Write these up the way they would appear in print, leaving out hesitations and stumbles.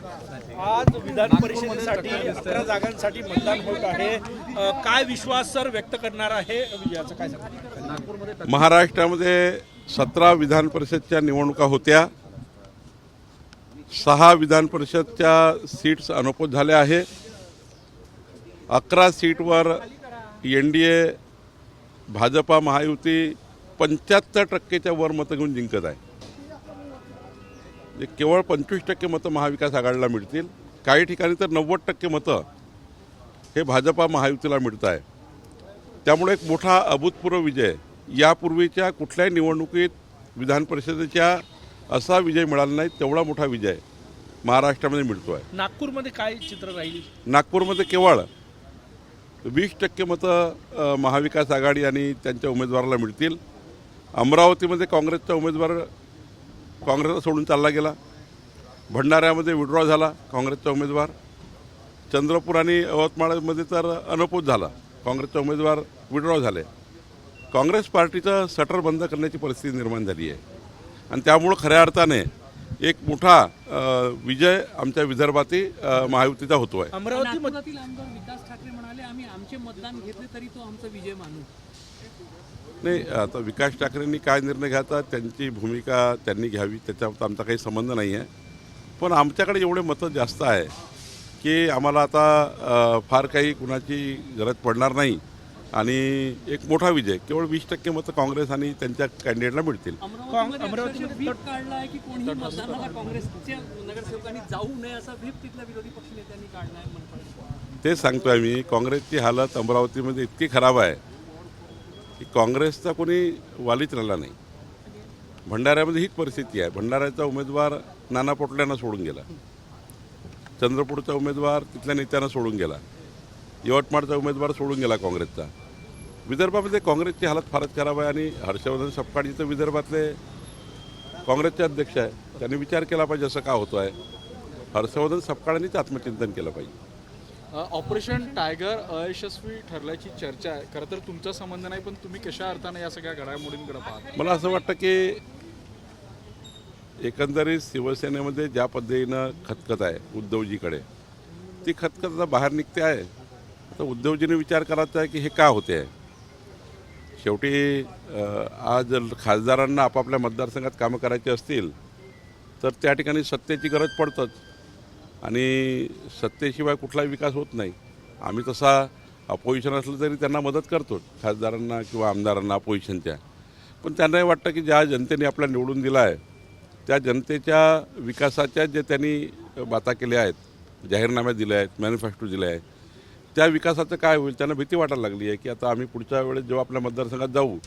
आज विधान परिषदेसाठी 11 जागांसाठी मतदान होत आहे। काय विश्वास सर व्यक्त करणार आहे विजयाचं, काय सांगणार? महाराष्ट्रामध्ये 17 विधान परिषदच्या निवडणुका होत्या। 6 विधान परिषदच्या सीट्स अनुपस्थित झाल्या आहे। 11 सीटवर NDA भाजपा महायुती 75% वर मतं घेऊन जिंकत आहे। केवळ 25% मतं महाविकास आघाडीला मिळतील। काही ठिकाणी तर 90% मतं हे भाजपा महायुतीला मिळत आहे। त्यामुळे एक मोठा अभूतपूर्व विजय, यापूर्वीच्या कुठल्याही निवडणुकीत विधान परिषदेच्या असा विजय मिळाला नाही तेवढा मोठा विजय महाराष्ट्रामध्ये मिळतो आहे। नागपूरमध्ये काय चित्र राहील? नागपूरमध्ये केवळ 20% मतं महाविकास आघाडी आणि त्यांच्या उमेदवाराला मिळतील। अमरावतीमध्ये काँग्रेसचा उमेदवार काँग्रेसला सोडून चालला गेला। भंडाऱ्यामध्ये विड्रॉ झाला काँग्रेसचा उमेदवार। चंद्रपूर आणि यवतमाळमध्ये तर अनुपस्थित झाला, काँग्रेसचा उमेदवार विड्रॉ झाले। काँग्रेस पार्टीचं शटर बंद करण्याची परिस्थिती निर्माण झाली आहे आणि त्यामुळे खऱ्या अर्थाने एक मोठा विजय आमच्या विदर्भातील महायुतीचा होतो आहे। अमरावतीमधील आमदार विकास ठाकरे म्हणाले, आम्ही आमचे मतदान घेतले तरी तो आमचा विजय मानू। नाही, आता विकास ठाकरेंनी काय निर्णय घ्यायचा त्यांची भूमिका त्यांनी घ्यावी, त्याच्यावर आमचा काही संबंध नाही आहे। पण आमच्याकडे एवढे मतं जास्त आहे की आम्हाला आता फार काही कुणाची गरज पडणार नाही आणि एक मोठा विजय, केवळ 20% मतं काँग्रेस आणि त्यांच्या कॅन्डिडेटला मिळतील। अमरावतीमध्ये व्हीप काढला आहे की कोणीही मतदानाला काँग्रेसच्या नगरसेवकांनी जाऊ नये असा व्हीप तिथल्या विरोधी पक्षनेत्यांनी काढला आहे मनपाने। ते सांगतोय मी, काँग्रेसची हालत अमरावतीमध्ये इतकी खराब आहे की काँग्रेसचा कोणी वालीच राहिला नाही। भंडाऱ्यामध्ये हीच परिस्थिती आहे। भंडाऱ्याचा उमेदवार नाना पटोलेंना सोडून गेला, चंद्रपूरचा उमेदवार तिथल्या नेत्यांना सोडून गेला, यवतमाळचा उमेदवार सोडून गेला काँग्रेसचा। विदर्भामध्ये काँग्रेसची हालत फारच खराब आहे आणि हर्षवर्धन सपकाळ तर विदर्भातले काँग्रेसचे अध्यक्ष आहे, त्यांनी विचार केला पाहिजे असं का होतं आहे। हर्षवर्धन सपकाळांनीच आत्मचिंतन केलं पाहिजे। ऑपरेशन टायगर अयशस्वी ठरल्याची चर्चा आहे। खरं तर तुमचा संबंध नाही, पण तुम्ही कशा अर्थाने या सगळ्या घडामोडींकडे पाहता? मला असं वाटतं की एकंदरीत शिवसेनेमध्ये ज्या पद्धतीनं खतखत आहे उद्धवजीकडे, ती खतखत आता बाहेर निघते आहे। आता उद्धवजीने विचार करायचा आहे की हे का होते आहे। शेवटी आज खासदारांना आपापल्या मतदारसंघात कामं करायची असतील तर त्या ठिकाणी सत्तेची गरज पडतंच आणि सत्तेशिवाय कुठलाही विकास होत नाही। आम्ही तसा अपोजिशन असलं तरी त्यांना मदत करतो, खासदारांना किंवा आमदारांना अपोजिशनच्या। पण त्यांनाही वाटतं की ज्या जनतेने आपल्याला निवडून दिला आहे त्या जनतेच्या विकासाच्या जे त्यांनी बाता केल्या आहेत, जाहीरनामे दिले आहेत, मॅनिफेस्टो दिले आहेत, त्या विकासाचं काय होईल त्यांना भीती वाटायला लागली आहे की आता आम्ही पुढच्या वेळेस जेव्हा आपल्या मतदारसंघात जाऊ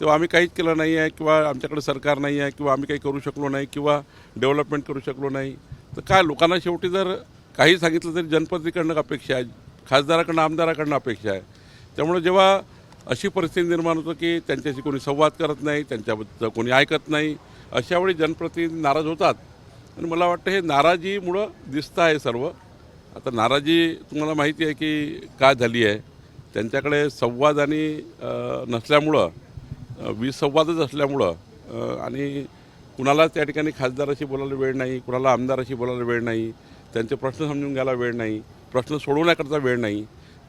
तेव्हा आम्ही काहीच केलं नाही आहे किंवा आमच्याकडे सरकार नाही आहे किंवा आम्ही काही करू शकलो नाही किंवा डेव्हलपमेंट करू शकलो नाही, तर काय लोकांना शेवटी जर काही सांगितलं तरी जनप्रतिनिधीकडनं अपेक्षा आहे, खासदाराकडनं आमदाराकडनं अपेक्षा आहे। त्यामुळे जेव्हा अशी परिस्थिती निर्माण होतं की त्यांच्याशी कोणी संवाद करत नाही, त्यांच्याबद्दल कोणी ऐकत नाही, अशावेळी जनप्रतिनिधी नाराज होतात आणि मला वाटतं हे नाराजीमुळं दिसतं आहे सर्व। आता नाराजी तुम्हाला माहिती आहे की का झाली आहे, त्यांच्याकडे संवाद आणि नसल्यामुळं, विसंवादच असल्यामुळं आणि कुणाला त्या ठिकाणी खासदाराशी बोलायला वेळ नाही, कुणाला आमदाराशी बोलायला वेळ नाही, त्यांचे प्रश्न समजून घ्यायला वेळ नाही, प्रश्न सोडवण्याकरता वेळ नाही।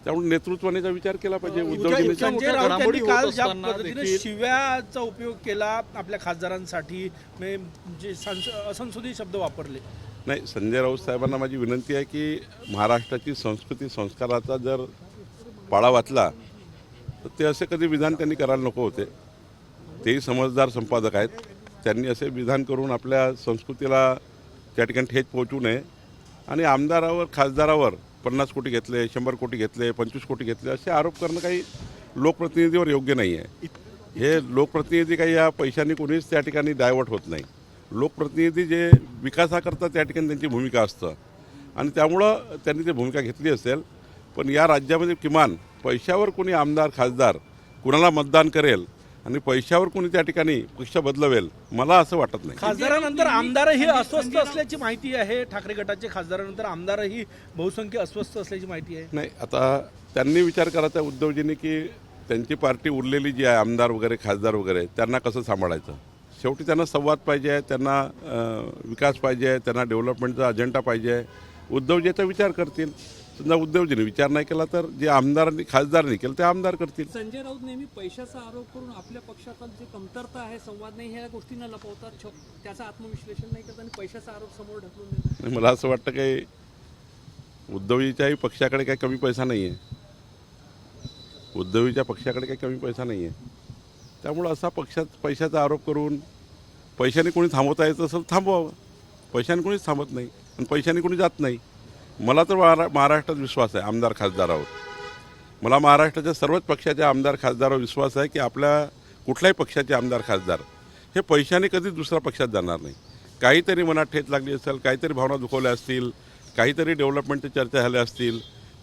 त्यामुळे नेतृत्वाने विचार केला पाहिजे। उद्धवजींनी संजय राऊत यांनी काल ज्या पद्धतीने शिव्याचा उपयोग केला आपल्या खासदारांसाठी, म्हणजे असंसदीय शब्द वापरले, नाही, संजय राऊत साहेबांना माझी विनंती आहे की महाराष्ट्राची संस्कृती संस्काराचा जर पाळा वाचला तर ते असे कधी विधान त्यांनी करायला नको होते। तेही समजदार संपादक आहेत, त्यांनी असे विधान करून आपल्या संस्कृतीला त्या ठिकाणी ठेच पोहोचू नये आणि आमदारावर खासदारावर 50 कोटी घेतले, 100 कोटी घेतले, 25 कोटी घेतले असे आरोप करणं काही लोकप्रतिनिधीवर योग्य नाही आहे। हे लोकप्रतिनिधी काही या पैशांनी कोणीच त्या ठिकाणी डायवर्ट होत नाही। लोकप्रतिनिधी जे विकासाकरता त्या ठिकाणी त्यांची भूमिका असतं आणि त्यामुळं त्यांनी ती भूमिका घेतली असेल। पण या राज्यामध्ये किमान पैशावर कोणी आमदार खासदार कुणाला मतदान करेल आणि पैशावर कोणी त्या ठिकाणी पक्ष बदलवेल मला असं वाटत नाही। खासदारानंतर आमदारही अस्वस्थ असल्याची माहिती आहे, ठाकरे गटाचे खासदारानंतर आमदारही बहुसंख्य अस्वस्थ असल्याची माहिती आहे। नाही, आता त्यांनी विचार करायचा उद्धवजींनी की त्यांची पार्टी उरलेली जी आहे आमदार वगैरे खासदार वगैरे त्यांना कसं सांभाळायचं। शेवटी त्यांना संवाद पाहिजे आहे, त्यांना विकास पाहिजे आहे, त्यांना डेव्हलपमेंटचा अजेंडा पाहिजे आहे. उद्धवजीचा विचार करतील. समजा उद्धवजीने विचार नाही केला तर जे आमदारांनी खासदारांनी केलं ते आमदार करतील. संजय राऊत नेहमी पैशाचा आरोप करून आपल्या पक्षाचा जे कमतरता आहे, संवाद नाही, ह्या गोष्टींना लपवतात, त्याचं आत्मविश्लेषण नाही करत आणि पैशाचा आरोप समोर ढकलून देतात. मला असं वाटतं की उद्धवजीच्याही पक्षाकडे काही कमी पैसा नाही आहे. उद्धवजीच्या पक्षाकडे काही कमी पैसा नाही आहे. त्यामुळं असा पैशाचा आरोप करून पैशाने कोणी थांबवता येत असेल थांबवावं. पैशाने कोणीच थांबत नाही आणि पैशाने कोणी जात नाही. मला तर महाराष्ट्रात विश्वास आहे आमदार खासदारावर. मला महाराष्ट्राच्या सर्वच पक्षाच्या आमदार खासदारावर विश्वास आहे की आपल्या कुठल्याही पक्षाचे आमदार खासदार हे पैशाने कधीच दुसऱ्या पक्षात जाणार नाही. काहीतरी मनात ठेच लागली असेल, काहीतरी भावना दुखवल्या असतील, काहीतरी डेव्हलपमेंटच्या चर्चा झाल्या असतील,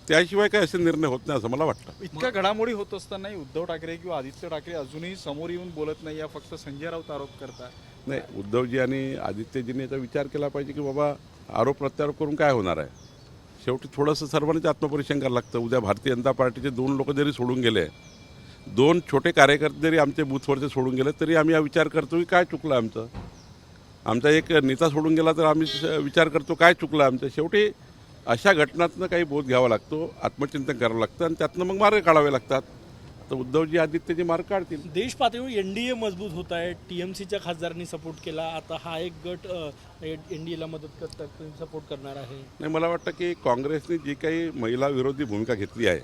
त्याशिवाय काही असे निर्णय होत नाही असं मला वाटतं. इतक्या घडामोडी होत असतानाही उद्धव ठाकरे किंवा आदित्य ठाकरे अजूनही समोर येऊन बोलत नाही, या फक्त संजय राऊत आरोप करतात. नाही, उद्धवजी आणि आदित्यजींनी याचा विचार केला पाहिजे की बाबा आरोप प्रत्यारोप करून काय होणार आहे. शेवटी थोडंसं सर्वांनीच आत्मपरीक्षण करायला लागतं. उद्या भारतीय जनता पार्टीचे 2 लोक जरी सोडून गेले, 2 छोटे कार्यकर्ते जरी आमचे बूथवरचे सोडून गेले, तरी आम्ही हा विचार करतो की काय चुकलं आमचं. आमचा एक नेता सोडून गेला तर आम्ही विचार करतो काय चुकलं आमचं. शेवटी अशा घटनांतनं काही बोध घ्यावा लागतो, आत्मचिंतन करावं लागतं आणि त्यातनं मग मार्ग काढावे लागतात. तर उद्धवजी आदित्यजी मार्ग काढतील. देश पातळीवर एनडीए मजबूत होत आहे. टीएमसीच्या खासदारांनी सपोर्ट केला. आता हा एक गट एनडीएला मदत करतात, सपोर्ट करणार आहे. नाही, मला वाटतं की काँग्रेसने जी काही महिला विरोधी भूमिका घेतली आहे,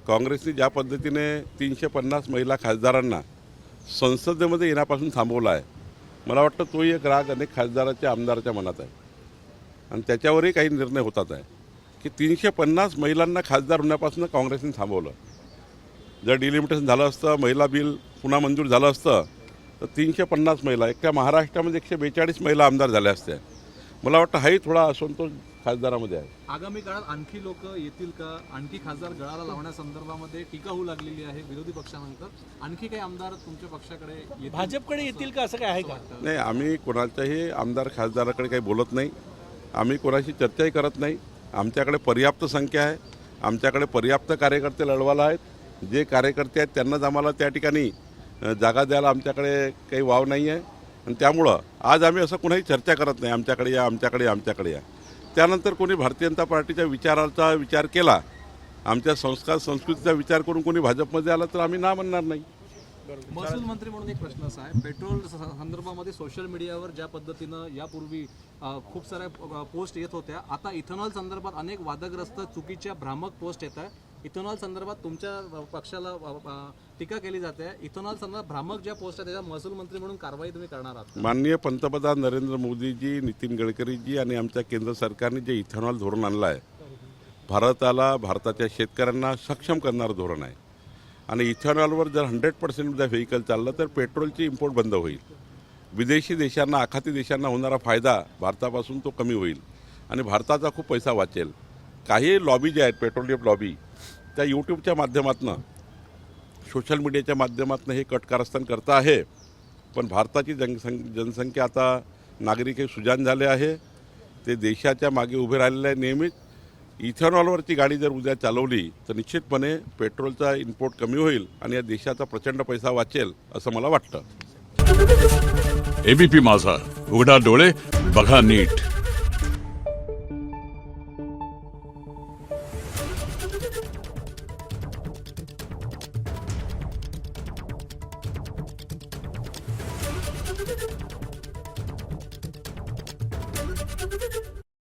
काँग्रेसने ज्या पद्धतीने 350 महिला खासदारांना संसदेमध्ये येण्यापासून थांबवलं आहे, मला वाटतं तोही एक राग अनेक खासदाराच्या आमदाराच्या मनात आहे आणि त्याच्यावरही काही निर्णय होतात आहे की 350 महिलांना खासदार होण्यापासून काँग्रेसने थांबवलं. जर डिलिमिटेशन झालं असतं, महिला बिल पुन्हा मंजूर झालं असतं तर 350 महिला, एकट्या महाराष्ट्रामध्ये 142 महिला आमदार झाल्या असत्या. मला वाटतं हाही थोडा असंतोष खासदारामध्ये आहे. आगामी काळात आणखी लोक येतील का? आणखी खासदार गळाला लावण्यासंदर्भामध्ये टीका होऊ लागलेली आहे विरोधी पक्षानंतर. आणखी काही आमदार तुमच्या पक्षाकडे येतील? भाजपकडे येतील का असं काय आहे का? नाही, आम्ही कोणाच्याही आमदार खासदाराकडे काही बोलत नाही. आम्ही कोणाशी चर्चाही करत नाही. आमच्याकडे पर्याप्त संख्या आहे, आमच्याकडे पर्याप्त कार्यकर्ते लढवायला आहेत. जे कार्यकर्ते आहेत त्यांनाच आम्हाला त्या ठिकाणी जागा द्यायला आमच्याकडे काही वाव नाही आहे आणि त्यामुळं आज आम्ही असं कुणाही चर्चा करत नाही आमच्याकडे या, आमच्याकडे या. त्यानंतर कोणी भारतीय जनता पार्टीच्या विचाराचा विचार केला, आमच्या संस्कार संस्कृतीचा विचार करून कोणी भाजपमध्ये आला तर आम्ही ना म्हणणार नाही. महसूल मंत्री म्हणून एक प्रश्न असा आहे, पेट्रोल संदर्भामध्ये सोशल मीडियावर ज्या पद्धतीनं यापूर्वी खूप साऱ्या पोस्ट येत होत्या, आता इथेनॉल संदर्भात अनेक वादग्रस्त चुकीच्या भ्रामक पोस्ट येत आहे. इथेनॉल संदर्भात तुमच्या पक्षाला टीका केली जाते. इथेनॉल संदर्भात भ्रामक ज्या पोस्ट आहेत त्याच्या महसूल मंत्री म्हणून कारवाई तुम्ही करणार आहात? माननीय पंतप्रधान नरेंद्र मोदीजी, नितीन गडकरीजी आणि आमच्या केंद्र सरकारने जे इथेनॉल धोरण आणलं आहे, भारताला, भारताच्या शेतकऱ्यांना सक्षम करणारं धोरण आहे. आणि इथेनॉलवर जर 100% व्हेकल चाललं तर पेट्रोलची इम्पोर्ट बंद होईल. विदेशी देशांना, आखाती देशांना होणारा फायदा भारतापासून तो कमी होईल आणि भारताचा खूप पैसा वाचेल. काही लॉबी ज्या आहेत, पेट्रोलियम लॉबी, त्या यूट्यूबच्या माध्यमातून, सोशल मीडियाच्या माध्यमातून हे कटकारस्थान करता आहे. पण भारताची जनसंख्या आता नागरिक हे सुजाण झाले आहे. ते देशाच्या मागे उभे राहिलेले आहे नेहमीच. इथेनॉलवरची गाडी जर उद्या चालवली तर निश्चितपणे पेट्रोलचा इम्पोर्ट कमी होईल आणि या देशाचा प्रचंड पैसा वाचेल असं मला वाटतं. एबीपी माझा, उघडा डोळे बघा नीट.